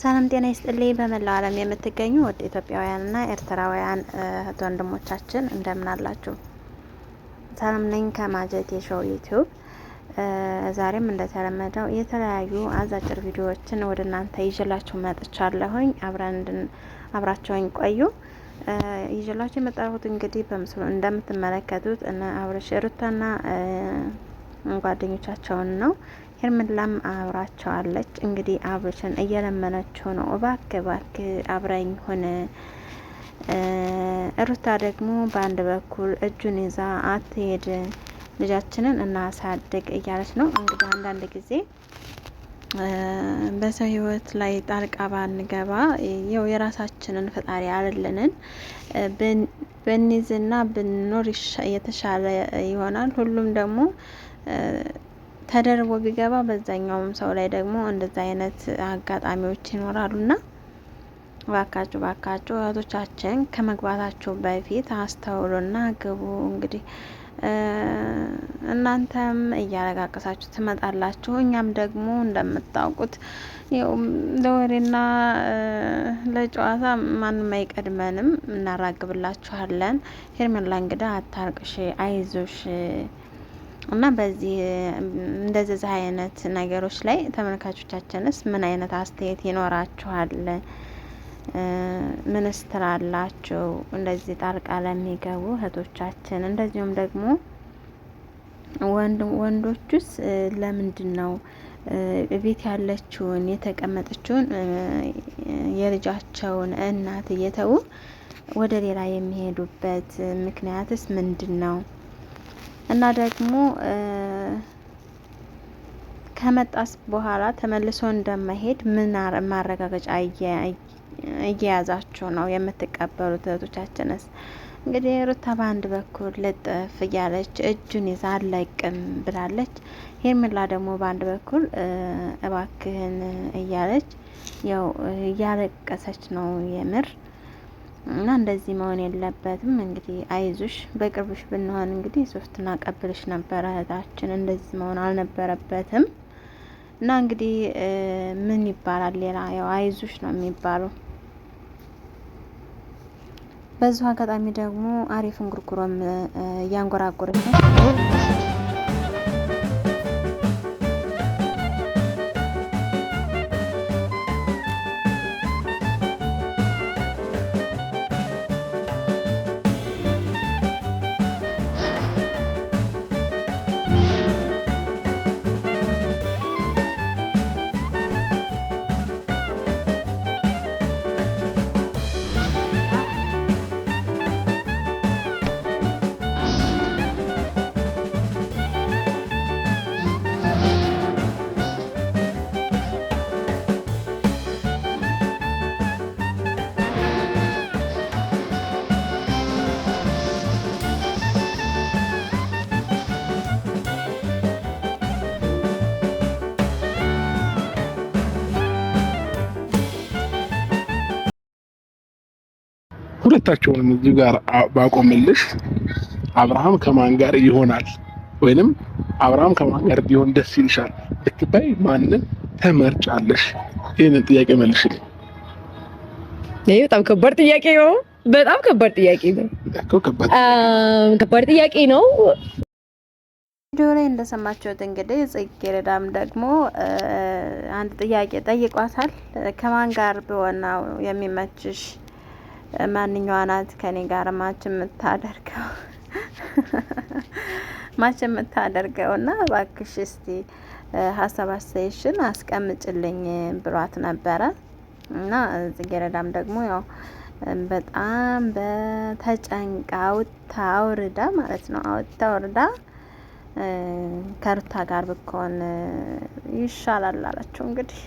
ሰላም ጤና ይስጥልኝ። በመላው ዓለም የምትገኙ ወደ ኢትዮጵያውያንና ኤርትራውያን ወንድሞቻችን እንደምን አላችሁ? ሰላም ነኝ ከማጀት የሾው ዩቲዩብ። ዛሬም እንደተለመደው የተለያዩ አጫጭር ቪዲዮዎችን ወደ እናንተ ይዤላችሁ መጥቻለሁኝ። አብራችሁኝ ቆዩ። ይዤላችሁ የመጣሁት እንግዲህ በምስሉ እንደምትመለከቱት እነ አብርሽ ሩታና ጓደኞቻቸውን ነው። ሄርሜላም አብራቸዋለች። እንግዲህ አብርሽን እየለመነችው ነው፣ እባክህ አብረኝ ሆነ። ሩታ ደግሞ በአንድ በኩል እጁን ይዛ አትሄድ፣ ልጃችንን እናሳድግ እያለች ነው። እንግዲህ አንዳንድ ጊዜ በሰው ሕይወት ላይ ጣልቃ ባንገባ ያው የራሳችንን ፈጣሪ ያለንን ብንይዝና ብንኖር የተሻለ ይሆናል። ሁሉም ደግሞ ተደርቦ ቢገባ በዛኛውም ሰው ላይ ደግሞ እንደዛ አይነት አጋጣሚዎች ይኖራሉና ባካችሁ እህቶቻችን ከመግባታችሁ በፊት አስተውሉና ግቡ። እንግዲህ እናንተም እያለቃቀሳችሁ ትመጣላችሁ። እኛም ደግሞ እንደምታውቁት ያው ለወሬና ለጨዋታ ማንም አይቀድመንም፣ እናራግብላችኋለን። ሄርሜላ እንግዲህ አታርቅሽ፣ አይዞሽ እና በዚህ እንደዚህ አይነት ነገሮች ላይ ተመልካቾቻችንስ ምን አይነት አስተያየት ይኖራችኋል? ምንስ ትላላችሁ? እንደዚህ ጣልቃ ለሚገቡ እህቶቻችን፣ እንደዚሁም ደግሞ ወንዶቹስ ለምንድን ነው ቤት ያለችውን የተቀመጠችውን የልጃቸውን እናት እየተዉ ወደ ሌላ የሚሄዱበት ምክንያትስ ምንድን ነው? እና ደግሞ ከመጣስ በኋላ ተመልሶ እንደማይሄድ ምን ማረጋገጫ እየያዛችሁ ነው የምትቀበሉት? እህቶቻችንስ እንግዲህ ሩታ በአንድ በኩል ልጥፍ እያለች እጁን ይዛ አለቅም ብላለች። ሄርሜላ ደግሞ በአንድ በኩል እባክህን እያለች ያው እያለቀሰች ነው የምር። እና እንደዚህ መሆን የለበትም። እንግዲህ አይዞሽ፣ በቅርብሽ ብንሆን እንግዲህ ሶፍትና ቀብልሽ ነበረ እህታችን። እንደዚህ መሆን አልነበረበትም። እና እንግዲህ ምን ይባላል ሌላ? ያው አይዞሽ ነው የሚባለው። በዚሁ አጋጣሚ ደግሞ አሪፍ እንጉርጉሮም እያንጎራጎረች ነው። ሁለታቸውንም እዚህ ጋር ባቆምልሽ አብርሃም ከማን ጋር ይሆናል ወይንም አብርሃም ከማን ጋር ቢሆን ደስ ይልሻል ብትባይ ማንን ተመርጫለሽ? ይሄንን ጥያቄ መልሽልኝ። ይሄ በጣም ከባድ ጥያቄ ነው። በጣም ከባድ ጥያቄ ነው። ከባድ ጥያቄ ነው። ቪዲዮ ላይ እንደሰማችሁት እንግዲህ ጽጌረዳም ደግሞ አንድ ጥያቄ ጠይቋታል። ከማን ጋር ቢሆን ነው የሚመችሽ? ማንኛዋ ናት ከኔ ጋር ማች የምታደርገው እና እባክሽ እስቲ ሀሳብ አስተያየትሽን አስቀምጭልኝ ብሏት ነበረ። እና ጽጌረዳም ደግሞ ያው በጣም በተጨንቃ አውርዳ ማለት ነው አውርዳ ከሩታ ጋር ብኮን ይሻላል አላቸው እንግዲህ